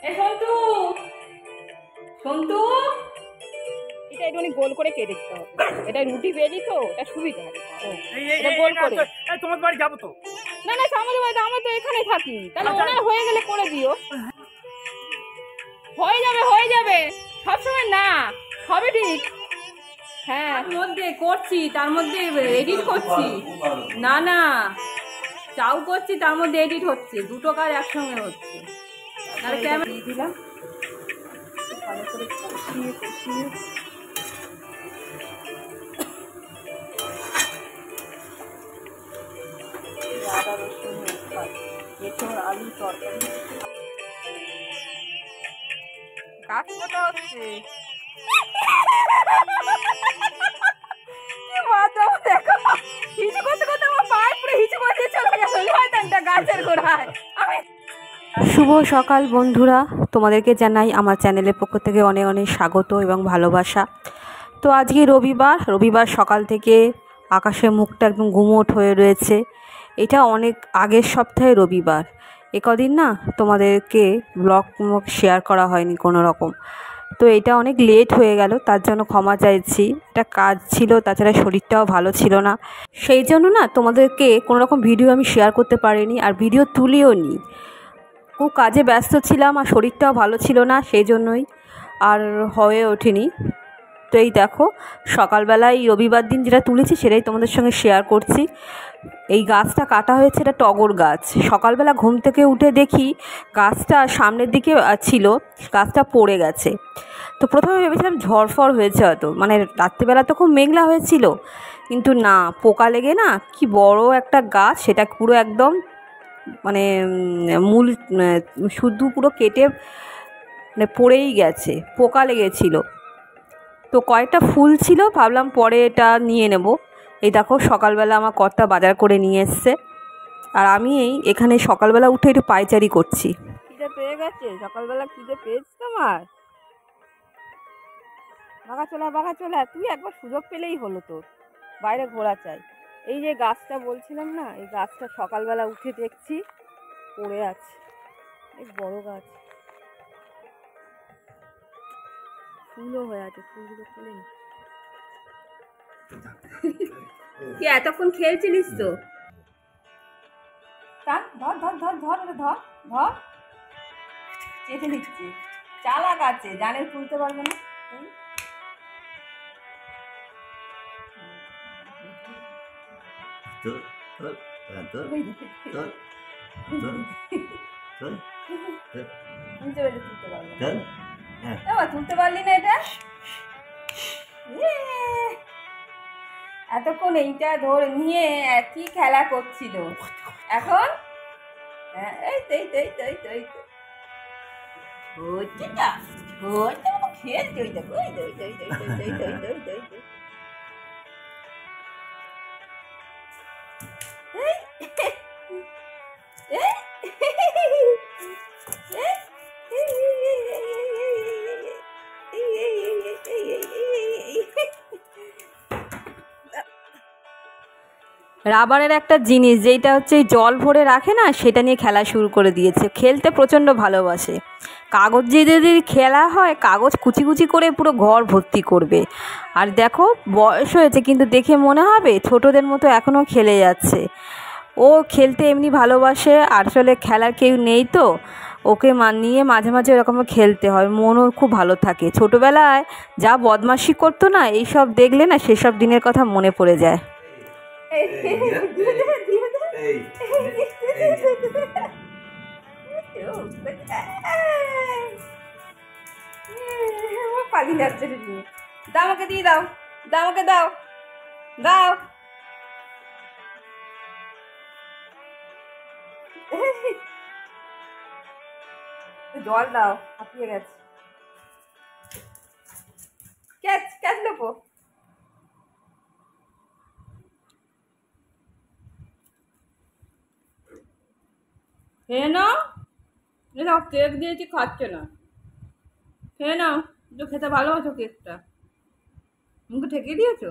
এ সন্তু, সন্তু, এটা একটুখানি গোল করে কেটে দিতে হবে। এটা রুটি বেলি তো, এটা সুবিধা হবে। এটা গোল করে। তোমার বাড়ি যাবো তো? না না, আমাদের বাড়িতে, আমরা তো এখানে থাকি। তাহলে ওনার হয়ে গেলে করে দিও। হয়ে যাবে, হয়ে যাবে, সবসময় না হবে ঠিক। হ্যাঁ, মধ্যে করছি, তার মধ্যে এডিট করছি। না না, চাউ করছি, তার মধ্যে এডিট হচ্ছে, দুটো কাজ একসঙ্গে হচ্ছে। তাহলে ক্যামেরা দিয়ে দিলাম, ভালো করে কষিয়ে কষিয়ে। আদা রসুন এঁচড় আলু তরকারি কাজ কোথা হচ্ছে। শুভ সকাল বন্ধুরা, তোমাদেরকে জানাই আমার চ্যানেলের পক্ষ থেকে অনেক অনেক স্বাগত এবং ভালোবাসা। তো আজকে রবিবার সকাল থেকে আকাশের মুখটা একদম গুমোট হয়ে রয়েছে। এটা অনেক আগের সপ্তাহে রবিবার। কদিন না তোমাদেরকে ব্লগ শেয়ার করা হয়নি কোনো রকম। তো এটা অনেক লেট হয়ে গেল, তার জন্য ক্ষমা চাইছি। এটা কাজ ছিল, তাছাড়া শরীরটাও ভালো ছিল না, সেই জন্য না তোমাদেরকে কোনো রকম ভিডিও আমি শেয়ার করতে পারিনি, আর ভিডিও তুলিও নি। খুব কাজে ব্যস্ত ছিলাম আর শরীরটাও ভালো ছিল না, সেই জন্যই আর হয়ে ওঠেনি। তো এই দেখো, সকালবেলায় রবিবার দিন যেটা তুলেছি সেটাই তোমাদের সঙ্গে শেয়ার করছি। এই গাছটা কাটা হয়েছে, এটা টগর গাছ। সকালবেলা ঘুম থেকে উঠে দেখি গাছটা সামনের দিকে ছিল, গাছটা পড়ে গেছে। তো প্রথমে ভেবেছিলাম ঝড়ফড় হয়েছে হয়তো, মানে রাত্রিবেলা তো খুব মেঘলা হয়েছিল, কিন্তু না, পোকা লেগে না কি বড় একটা গাছ, সেটা পুরো একদম মানে মূল শুদ্ধ পুরো কেটে মানে পড়েই গেছে, পোকা লেগেছিল। তো কয়েকটা ফুল ছিল, ভাবলাম পরে এটা নিয়ে নেব। এই দেখো, সকালবেলা আমার কর্তা বাজার করে নিয়ে এসছে, আর আমি এখানে সকালবেলা উঠে একটু পায়চারি করছি। খিদে পেয়ে গেছে, সকালবেলা খিদে পেয়েছে তোমার? বাঘা চলা, তুই একবার সুযোগ পেলেই হলো, তোর বাইরে ঘোরা চাই। এই যে গাছটা বলছিলাম না, এই গাছটা সকালবেলা উঠে দেখছি পড়ে আছে। এই বড় গাছ, ফুলও হয়ে আছে, ফুলগুলো তুলে নি। কি এতক্ষণ খেলছিলিস তো? ধর ধর ধর ধর ধর ধর ধর, চেটে নিচ্ছি। চালাক আছে, জানে তুলতে পারবে না। তুলতে পারলি না এটা? এতক্ষণ এইটা ধরে নিয়ে কি খেলা করছিল, এখন এই তো এই তো এই তো এই তো এই তো হচ্ছে না, হচ্ছে না, খেলছে। ওই দেখো, ওই তো ওই তো ওই তো ওই তো ওই তো ওই তো ওই তো ওই তো রাবারের একটা জিনিস, যেটা হচ্ছে জল ভরে রাখে না, সেটা নিয়ে খেলা শুরু করে দিয়েছে। খেলতে প্রচণ্ড ভালোবাসে। কাগজ যদি খেলা হয়, কাগজ কুচি কুচি করে পুরো ঘর ভর্তি করবে। আর দেখো, বয়স হয়েছে কিন্তু দেখে মনে হবে ছোটদের মতো এখনও খেলে যাচ্ছে। ও খেলতে এমনি ভালোবাসে, আসলে খেলার কেউ নেই তো ওকে নিয়ে মাঝে মাঝে এরকম খেলতে হয়, মনও খুব ভালো থাকে। ছোটোবেলায় যা বদমাশি করতো না, এইসব দেখলে না সেসব দিনের কথা মনে পড়ে যায়। পালিয়ে যাচ্ছে, দাও আমাকে, দিয়ে দাও, দাও আমাকে, দাও দাও। জল দাও, হাঁপিয়ে গেছে। ক্যাচ ক্যাচ নেবো। খেয়ে নাও, এসব কেক দিয়েছি, খাচ্ছে না। খেয়ে নাও, তো খেতে ভালোবাসো কেকটা, মুখে ঠেকিয়ে দিয়েছো।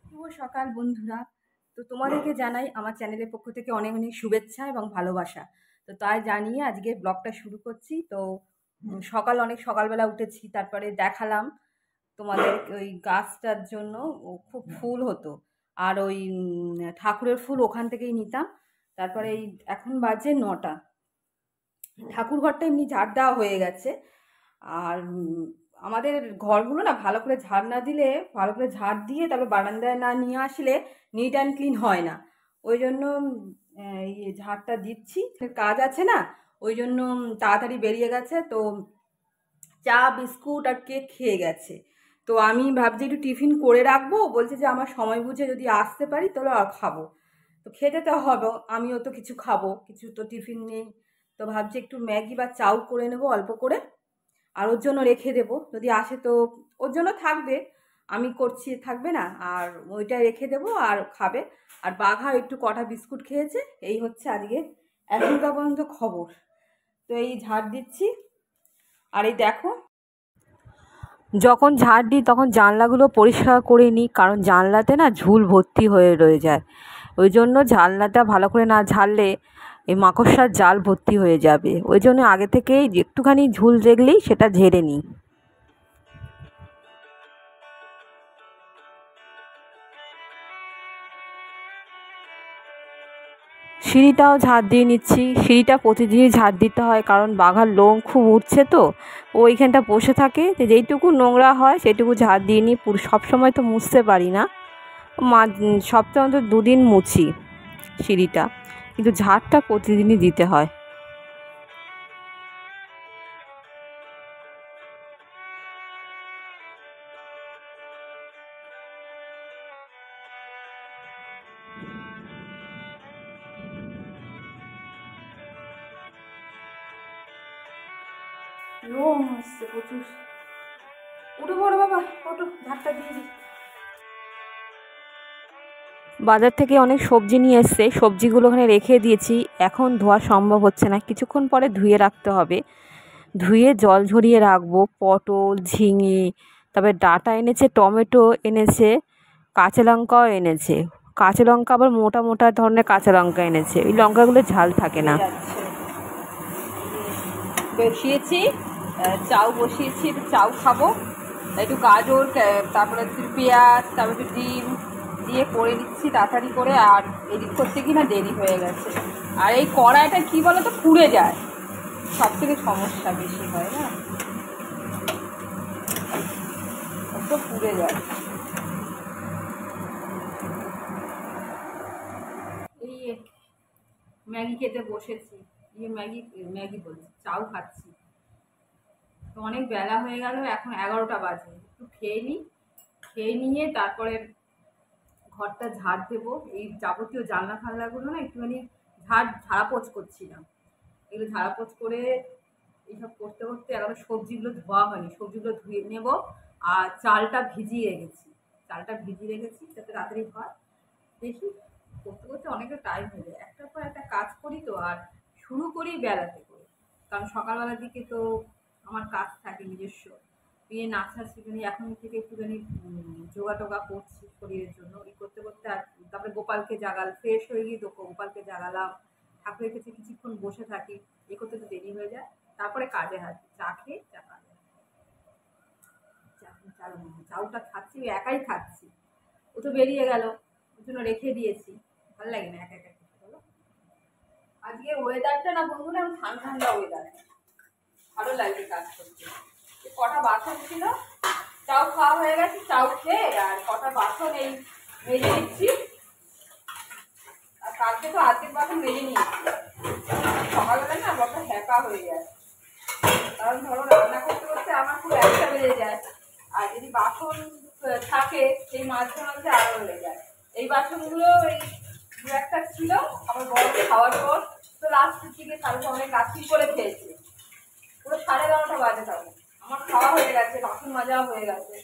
শুভ সকাল বন্ধুরা, তো তোমাদেরকে জানাই আমার চ্যানেলের পক্ষ থেকে অনেক অনেক শুভেচ্ছা এবং ভালোবাসা। তো তাই জানিয়ে আজকে ব্লগটা শুরু করছি। তো অনেক সকালবেলা উঠেছি, তারপরে দেখালাম তোমাদের ওই গাছটার জন্য খুব ফুল হতো, আর ওই ঠাকুরের ফুল ওখান থেকেই নিতাম। তারপরে এই এখন বাজে 9টা, ঠাকুর ঘরটা এমনি ঝাড় দেওয়া হয়ে গেছে। আর আমাদের ঘরগুলো না ভালো করে ঝাড় না দিলে, ভালো করে ঝাড় দিয়ে তারপর বারান্দায় না নিয়ে আসলে নিট অ্যান্ড ক্লিন হয় না। ওই জন্য ঝাড়টা দিচ্ছি, কাজ আছে না, ওই জন্য তাড়াতাড়ি বেরিয়ে গেছে। তো চা বিস্কুট আর কেক খেয়ে গেছে। তো আমি ভাবছি একটু টিফিন করে রাখবো, বলছে যে আমার সময় বুঝে যদি আসতে পারি তাহলে আর খাবো। তো খেতে তো হবে, আমিও তো কিছু খাবো, কিছু তো টিফিন নেই। তো ভাবছি একটু ম্যাগি বা চাউ করে নেবো অল্প করে, আর ওর জন্য রেখে দেবো, যদি আসে তো ওর জন্য থাকবে, আমি করছি থাকবে না, আর ওইটা রেখে দেবো আর খাবে। আর বাঘা একটু কটা বিস্কুট খেয়েছে। এই হচ্ছে আজকে এখনকার পর্যন্ত খবর। তো এই ঝাড় দিচ্ছি। আর এই দেখো, যখন ঝাড় দিই তখন জানলাগুলো পরিষ্কার করে নিই, কারণ জানলাতে না ঝুল ভর্তি হয়ে রয়ে যায়। ওই জন্য জানলাটা ভালো করে না ঝাড়লে এই মাকড়সার জাল ভর্তি হয়ে যাবে। ওই জন্য আগে থেকেই একটুখানি ঝুল দেখলেই সেটা ঝেড়ে নিই। সিঁড়িটাও ঝাড় দিয়ে নিচ্ছি। সিঁড়িটা প্রতিদিনই ঝাড় দিতে হয়, কারণ বাঘার লোম খুব উঠছে, তো ও ওইখানটা বসে থাকে, তো যেইটুকু নোংরা হয় সেইটুকু ঝাড় দিয়ে নিই। পুরো সবসময় তো মুছতে পারি না, সপ্তাহে অন্তত 2 দিন মুছি সিঁড়িটা, কিন্তু ঝাড়টা প্রতিদিনই দিতে হয়। লোম আসছে প্রচুর। উঠো বড় বাবা, ওঠো, ঝাড়টা দিয়ে দিই। বাজার থেকে অনেক সবজি নিয়ে এসছে, সবজিগুলো ওখানে রেখে দিয়েছি। এখন ধোয়া সম্ভব হচ্ছে না, কিছুক্ষণ পরে ধুয়ে রাখতে হবে। ধুয়ে জল ঝরিয়ে রাখবো। পটল, ঝিঙে, তারপরে ডাঁটা এনেছে, টমেটো এনেছে, কাঁচা লঙ্কাও এনেছে। কাঁচা লঙ্কা আবার মোটা মোটা ধরনের কাঁচা লঙ্কা এনেছে, ওই লঙ্কাগুলো ঝাল থাকে না। বসিয়েছি, চাউ বসিয়েছি, একটু চাউ খাবো, একটু গাজর, তারপরে একটু পেঁয়াজ, তারপরে একটু ডিম দিয়ে করে দিচ্ছি তাড়াতাড়ি করে। আর এডিট করতে কি না দেরি হয়ে গেছে। আর এই কড়াইটা কি বলো তো, পুড়ে যায়, সব থেকে সমস্যা বেশি হয় না, তো পুড়ে যায়। এই ম্যাগি খেতে বসেছি, ম্যাগি ম্যাগি বলছি, চাউ খাচ্ছি। তো অনেক বেলা হয়ে গেল, এখন 11টা বাজে, একটু খেয়ে নিই। খেয়ে নিয়ে তারপরে ঘরটা ঝাড় দেবো। এই যাবতীয় জানলা ফানলাগুলো না একটুখানি ঝাড়াপোছ করছিলাম। এগুলো ঝাড়াপোছ করে এইসব করতে করতে এখন সবজিগুলো ধোয়া হয়নি, সবজিগুলো ধুয়ে নেব। আর চালটা ভিজিয়ে রেখেছি, যাতে তাড়াতাড়ি হয়। দেখি, করতে করতে অনেকটা টাইম হয়ে যায়, একটার পর একটা কাজ করি তো। আর শুরু করি বেলাতে করে, কারণ সকালবেলার দিকে তো আমার কাজ থাকে নিজস্ব, বিয়ে নাচাচ্ছিখানি এখন থেকে একটুখানি যোগা টোগা করছি শরীরের জন্য। এই করতে করতে আর তারপরে গোপালকে ফ্রেশ হয়ে গিয়ে তো গোপালকে জাগালাম, ঠাকুরের কাছে কিছুক্ষণ বসে থাকি, এ করতে তো দেরি হয়ে যায়। তারপরে কাজে হাত চা খেয়ে চাউটা খাচ্ছি, একাই খাচ্ছি, ও তো বেরিয়ে গেল, ওর জন্য রেখে দিয়েছি। ভালো লাগে না একা একা খেতে, বলো। আজকে ওয়েদারটা না বন্ধুরা, ঠান্ডা ঠান্ডা ওয়েদার, ভালো লাগছে কাজ করতে। কটা বাসন ছিল, চাউ খাওয়া হয়ে গেছে, চাউ খেয়ে আর কটা বাসন এই মেজে নিচ্ছি। আর কালকে তো আর্ধেক বাসন মেজে নিয়েছি, সকালবেলা না বড় হ্যাপা হয়ে যায়, কারণ ধরো রান্না করতে করতে আমার খুব একটা বেজে যায়। আর যদি বাসন থাকে সেই মাঝে মাঝে আরো হয়ে যায়। এই বাসনগুলো এই 2-1টা ছিল, আমার বড় খাওয়ার পর তো লাস্টের দিকে কালকে অনেক রাত্রি করে খেয়েছে, পুরো 11:30 বাজে, তখন আমার খাওয়া হয়ে গেছে, বাসন মাজাও হয়ে গেছে।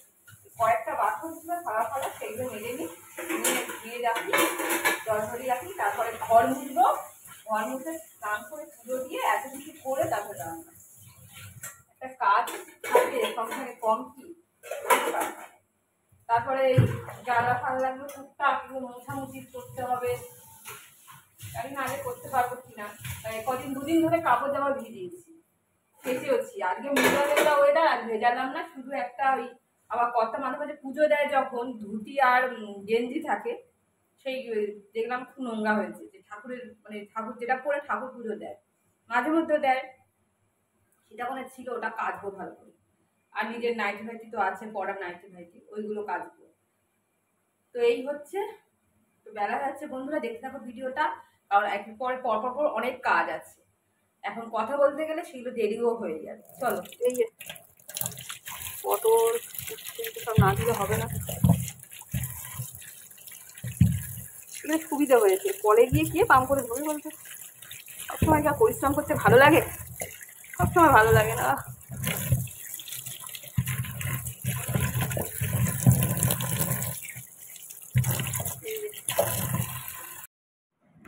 কয়েকটা বাসন ছিল খাওয়া খাওয়া, সেইগুলো মেজে নিই, নিয়ে ধুয়ে রাখি, জল ঝরিয়ে রাখি। তারপরে ঘর মুছবো, ঘর মুছে স্নান করে পুজো দিয়ে এত কিছু করে তারপরে রান্না। একটা কাজ থাকে সংসারে, কম কি। তারপরে এই জানলা ফানলাগুলো টুকটাক এগুলো মোছামুছি করতে হবে, জানি না আগে করতে পারবো কিনা। কদিন দুদিন ধরে কাপড় জামা ভিজিয়েছি, কেচেওছি। আজকে মেঘলা মেঘলা ওয়েদার, আর ভেজালাম না, শুধু একটা ওই আবার কত মাঝে মাঝে পুজো দেয় যখন ধুতি আর গেঞ্জি থাকে, সেই দেখলাম খুব নোংরা হয়েছে। যে ঠাকুরের মানে ঠাকুর যেটা পরে ঠাকুর পুজো দেয় মাঝে মধ্যে দেয়, সেটা ওখানে ছিল, ওটা কাচবো ভালো করে। আর নিজের নাইটি ফাইটি তো আছে, পড়া নাইটি ফাইটি, ওইগুলো কাচবো। তো এই হচ্ছে, তো বেলা যাচ্ছে বন্ধুরা, দেখতে থাকো ভিডিওটা, কারণ একটু পর পর অনেক কাজ আছে। এখন কথা বলতে গেলে সেগুলো দেরিও হয়ে যাবে। চলো, এই যে পটল সব না দিলে হবে না, সুবিধা হয়েছে। কলে গিয়ে কে পাম্প করে ধরে বলতে, সবসময় যা পরিশ্রম করতে ভালো লাগে, সবসময় ভালো লাগে না।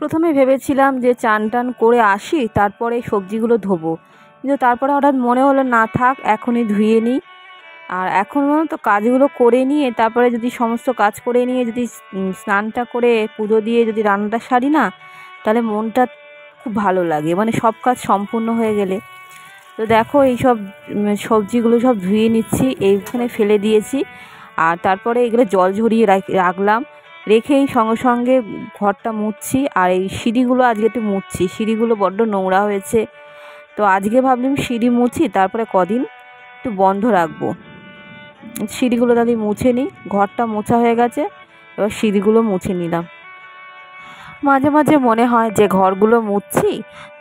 প্রথমে ভেবেছিলাম যে চান টান করে আসি, তারপরে সবজিগুলো ধোবো, কিন্তু তারপরে হঠাৎ মনে হলো না থাক, এখনই ধুয়ে নিই। আর এখন তো কাজগুলো করে নিয়ে তারপরে যদি সমস্ত কাজ করে নিয়ে যদি স্নানটা করে পুজো দিয়ে যদি রান্নাটা সারি না, তাহলে মনটা খুব ভালো লাগে, মানে সব কাজ সম্পূর্ণ হয়ে গেলে। তো দেখো এইসব সবজিগুলো সব ধুয়ে নিচ্ছি, এইখানে ফেলে দিয়েছি। আর তারপরে এগুলো জল ঝরিয়ে রাখলাম, রেখেই সঙ্গে সঙ্গে ঘরটা মুছছি। আর এই সিঁড়িগুলো আজকে একটু মুছছি, সিঁড়িগুলো বড্ড নোংরা হয়েছে। তো আজকে ভাবলাম সিঁড়ি মুছি, তারপরে কদিন একটু বন্ধ রাখবো, সিঁড়িগুলো তাহলে মুছে নিই। ঘরটা মোছা হয়ে গেছে, এবার সিঁড়িগুলো মুছে নিলাম। মাঝে মাঝে মনে হয় যে ঘরগুলো মুছছি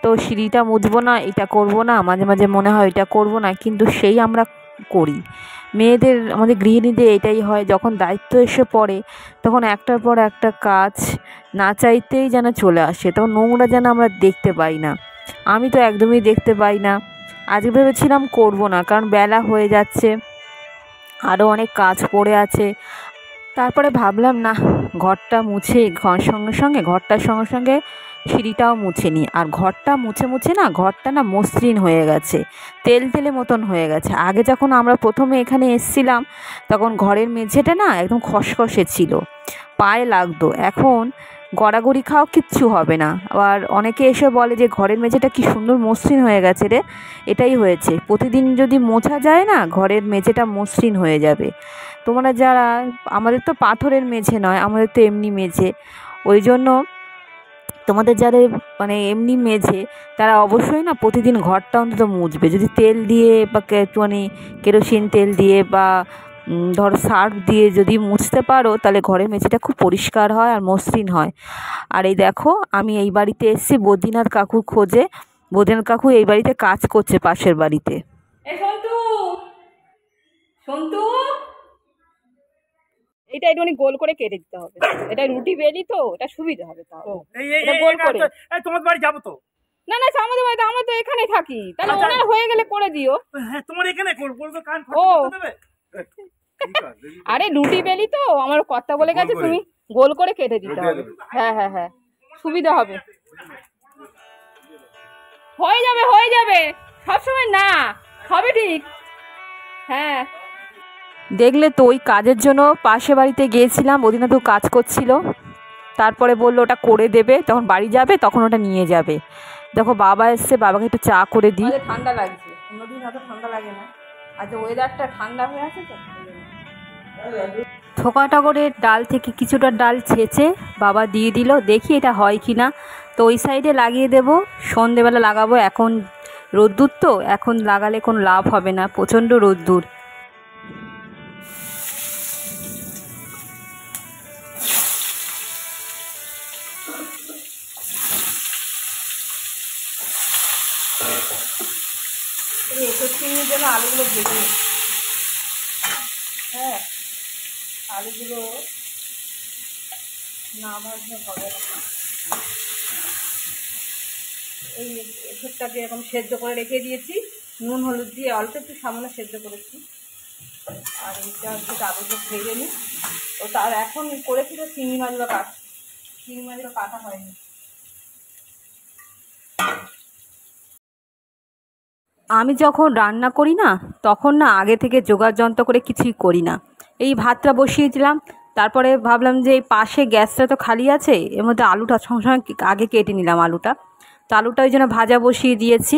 তো সিঁড়িটা মুছবো না, এটা করব না, মাঝে মাঝে মনে হয় এটা করব না, কিন্তু সেই আমরা করি। মেয়েদের, আমাদের গৃহিণীদের এটাই হয়, যখন দায়িত্ব এসে পড়ে তখন একটার পর একটা কাজ না চাইতেই যেন চলে আসে, তখন নোংরা যেন আমরা দেখতে পাই না। আমি তো একদমই দেখতে পাই না। আজকে ভেবেছিলাম করব না, কারণ বেলা হয়ে যাচ্ছে, আরও অনেক কাজ পড়ে আছে। তারপরে ভাবলাম না, ঘরটা মুছে ঘরটার সঙ্গে সঙ্গে সিঁড়িটাও মুছে নিই। আর ঘরটা মুছে মুছে না, ঘরটা না মসৃণ হয়ে গেছে, তেলে মতন হয়ে গেছে। আগে যখন আমরা প্রথমে এখানে এসেছিলাম তখন ঘরের মেঝেটা না একদম খসখসে ছিল, পায়ে লাগতো। এখন গড়াগড়ি খাও কিচ্ছু হবে না। আবার অনেকে এসে বলে যে ঘরের মেঝেটা কি সুন্দর মসৃণ হয়ে গেছে রে, এটাই হয়েছে। প্রতিদিন যদি মোছা যায় না, ঘরের মেঝেটা মসৃণ হয়ে যাবে। তোমরা যারা, আমাদের তো পাথরের মেঝে নয়, আমাদের তো এমনি মেঝে, ওই জন্য তোমাদের যাদের মানে এমনি মেঝে, তারা অবশ্যই না প্রতিদিন ঘরটা অন্তত মুছবে। যদি তেল দিয়ে বা একটুখানি কেরোসিন তেল দিয়ে বা ধরো সার্ফ দিয়ে যদি মুছতে পারো, তাহলে ঘরের মেঝেটা খুব পরিষ্কার হয় আর মসৃণ হয়। আর এই দেখো, আমি এই বাড়িতে এসেছি বদ্রীনাথ কাকুর খোঁজে। বদ্রীনাথ কাকু এই বাড়িতে কাজ করছে, পাশের বাড়িতে। সন্তু, এটা একটুখানি গোল করে কেটে দিতে হবে, এটা রুটি বেলি তো, এটা সুবিধা হবে। তাহলে গোল করে তোমার বাড়ি যাবো তো। না না, আমাদের বাড়িতে, আমরা তো এখানে থাকি, তাহলে ওনার হয়ে গেলে করে দিও। হ্যাঁ, তোমার এখানে করব তো, কান ও দেবে। আরে রুটি বেলি তো, আমার কথা বলে গেছে, তুমি গোল করে কেটে দিতে হবে। হ্যাঁ হ্যাঁ হ্যাঁ, সুবিধা হবে। হয়ে যাবে হয়ে যাবে, সবসময় না হবে ঠিক। হ্যাঁ, দেখলে তো ওই কাজের জন্য পাশে বাড়িতে গিয়েছিলাম, ওদিনে তো কাজ করছিল, তারপরে বললো ওটা করে দেবে, তখন বাড়ি যাবে তখন ওটা নিয়ে যাবে। দেখো বাবা এসছে, বাবাকে একটু চা করে দিই। ঠান্ডা লাগছে, অন্যদিন এত ঠান্ডা লাগে না, আজ ওয়েদারটা ঠান্ডা হয়ে আছে তো। থোকা টগরের ডাল থেকে কিছুটা ডাল ছেঁচে বাবা দিয়ে দিল, দেখি এটা হয় কি না। তো ওই সাইডে লাগিয়ে দেব, সন্ধেবেলা লাগাবো। এখন রোদ্দুর তো, এখন লাগালে কোনো লাভ হবে না, প্রচণ্ড রোদ্দুর। চিংড়ির জন্য আলুগুলো ভেজে, হ্যাঁ আলুগুলো না ভাজলে হবে না। এই এসবটাকে এরকম সেদ্ধ করে রেখে দিয়েছি, নুন হলুদ দিয়ে অল্প একটু সামান্য সেদ্ধ করেছি। আর এইটা হচ্ছে আলুগুলো ভেজে নিই। ও তার এখন করেছিল চিংড়ি মাছগুলো চিংড়ি মাছগুলো কাটা হয়নি। আমি যখন রান্না করি না, তখন না আগে থেকে জোগাড় যন্ত্র করে কিছুই করি না। এই ভাতটা বসিয়েছিলাম, তারপরে ভাবলাম যে এই পাশে গ্যাসটা তো খালি আছে, এর মধ্যে আলুটা সঙ্গে সঙ্গে আগে কেটে নিলাম আলুটা। তো আলুটা ওই জন্য ভাজা বসিয়ে দিয়েছি।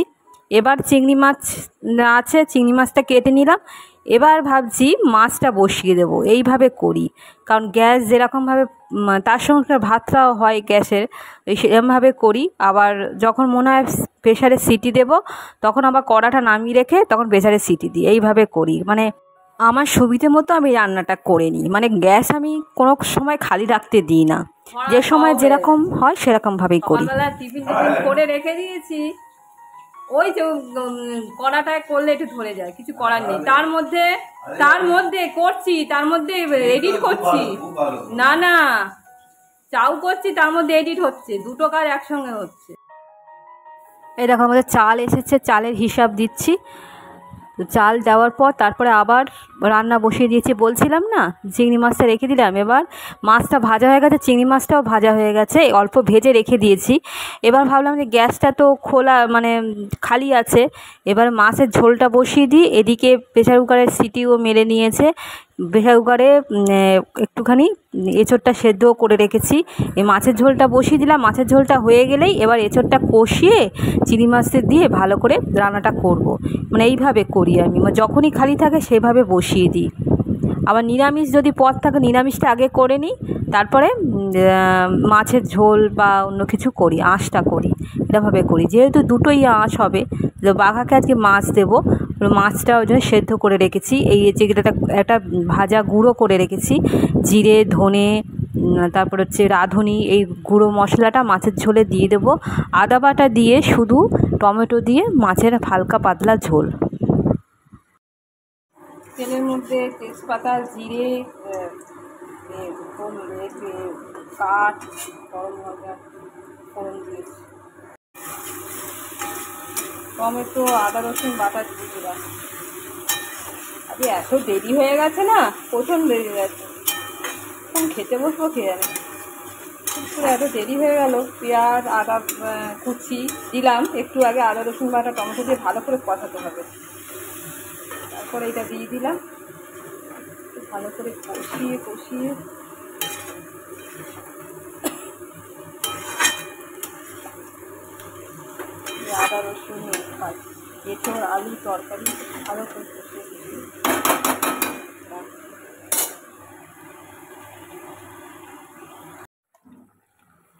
এবার চিংড়ি মাছ আছে, চিংড়ি মাছটা কেটে নিলাম। এবার ভাবছি মাছটা বসিয়ে দেবো, এইভাবে করি। কারণ গ্যাস যেরকমভাবে তার সঙ্গে ভাতটাও হয় গ্যাসের, ওই সেরকমভাবে করি। আবার যখন মনে হয় প্রেশারে সিটি দেব, তখন আবার কড়াটা নামিয়ে রেখে তখন প্রেশারে সিটি দিই, এইভাবে করি। মানে আমার সুবিধে মতো আমি রান্নাটা করে নিই, মানে গ্যাস আমি কোনো সময় খালি রাখতে দিই না, যে সময় যেরকম হয় সেরকমভাবেই করি। টিফিন করে রেখে দিয়েছি, ওই যে কড়াটায় করলে একটু ধরে যায়, কিছু করার নেই। তার মধ্যে করছি, তার মধ্যে এডিট করছি, না না চাউ করছি, তার মধ্যে এডিট হচ্ছে, দুটো কাজ একসঙ্গে হচ্ছে। এই দেখো আমাদের চাল এসেছে, চালের হিসাব দিচ্ছি। তো চাল দেওয়ার পর তারপরে আবার রান্না বসিয়ে দিয়েছি, বলছিলাম না চিংড়ি মাছটা রেখে দিলাম। এবার মাছটা ভাজা হয়ে গেছে, চিংড়ি মাছটাও ভাজা হয়ে গেছে, অল্প ভেজে রেখে দিয়েছি। এবার ভাবলাম যে গ্যাসটা তো খোলা, মানে খালি আছে, এবার মাছের ঝোলটা বসিয়ে দিই। এদিকে প্রেসার কুকারের সিটিও মেরে নিয়েছে, প্রেসার কুকারে একটুখানি এঁচোড়টা সেদ্ধও করে রেখেছি। এই মাছের ঝোলটা বসিয়ে দিলাম, মাছের ঝোলটা হয়ে গেলেই এবার এঁচোড়টা কষিয়ে চিংড়ি মাছটা দিয়ে ভালো করে রান্নাটা করব। মানে এইভাবে করি আমি, মানে যখনই খালি থাকে সেভাবে বসিয়ে দিই। আবার নিরামিষ যদি পদ থাকে, নিরামিষটা আগে করে নিই, তারপরে মাছের ঝোল বা অন্য কিছু করি, আঁশটা করি, এরকমভাবে করি। যেহেতু দুটোই আঁশ হবে, তো বাঘাকে আজকে মাছ দেবো, মাছটা ওই জন্য সেদ্ধ করে রেখেছি। এই যেটা একটা ভাজা গুঁড়ো করে রেখেছি, জিরে ধনে তারপর হচ্ছে রাঁধুনি, এই গুঁড়ো মশলাটা মাছের ঝোলে দিয়ে দেবো। আদা বাটা দিয়ে শুধু টমেটো দিয়ে মাছের হালকা পাতলা ঝোল। তেলের মধ্যে তেজপাতা, জিরে, কাঠ, গরম মশলা ফোড়ন দিয়েছি, টমেটো, আদা রসুন বাটা দিয়ে দিলাম। আরে এত দেরি হয়ে গেছে না, প্রচণ্ড দেরি হয়ে গেছে, এখন খেতে বসবো খেয়ে আমি, এত দেরি হয়ে গেল। পেঁয়াজ আদা কুচি দিলাম একটু আগে, আদা রসুন বাটা টমেটো দিয়ে ভালো করে কষাতে হবে। তারপরে এটা দিয়ে দিলাম, ভালো করে কষিয়ে আদা রসুন এঁচোড় আলু তরকারি ভালো করে কষিয়ে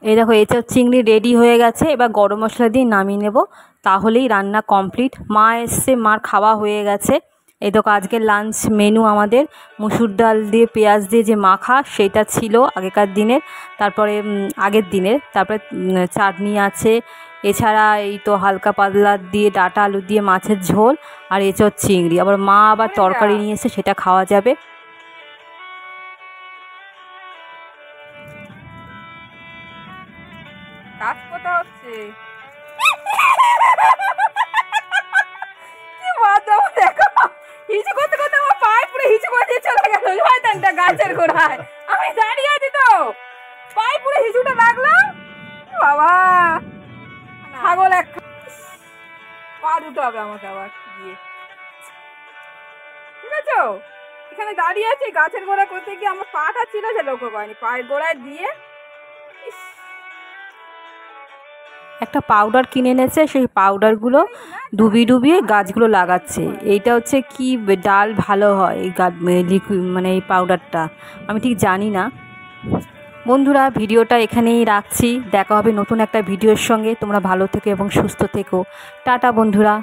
এই দেখো এঁচোড় চিংড়ি রেডি হয়ে গেছে। এবার গরম মশলা দিয়ে নামিয়ে নেব, তাহলেই রান্না কমপ্লিট। মা এসছে, মার খাওয়া হয়ে গেছে। এই দেখো আজকের লাঞ্চ মেনু আমাদের মুসুর ডাল দিয়ে পেঁয়াজ দিয়ে যে মাখা, সেটা ছিল আগেকার দিনের, তারপরে আগের দিনের, তারপরে চাটনি আছে। এছাড়া এই তো হালকা পাতলা দিয়ে ডাঁটা আলু দিয়ে মাছের ঝোল আর এঁচোড় চিংড়ি। আবার মা আবার তরকারি নিয়ে এসে, সেটা খাওয়া যাবে। কাজ কোথাও হচ্ছে, কি মজা দেখো, হিচু করতে করতে আমার পায়ে পুরো হিচু করে দিয়ে চলে গেল শয়তানটা গাছের গোড়ায়। আমি দাঁড়িয়ে আছি তো, পায়ে পুরো হিচুটা লাগলো। বাবা ছাগল এক, পা দুটো হবে আমাকে আবার গিয়ে, ঠিক আছে? এখানে দাঁড়িয়ে আছি, গাছের গোড়া করতে গিয়ে আমার পাটা ছিল, সে লক্ষ্য করেনি, পায়ের গোড়ায় দিয়ে একটা পাউডার কিনে এনেছে, সেই পাউডারগুলো ডুবিয়ে গাছগুলো লাগাচ্ছে। এইটা হচ্ছে কি ডাল ভালো হয় এই লিকুইড, মানে এই পাউডারটা আমি ঠিক জানি না। বন্ধুরা ভিডিওটা এখানেই রাখছি, দেখা হবে নতুন একটা ভিডিওর সঙ্গে। তোমরা ভালো থেকো এবং সুস্থ থেকো, টাটা বন্ধুরা।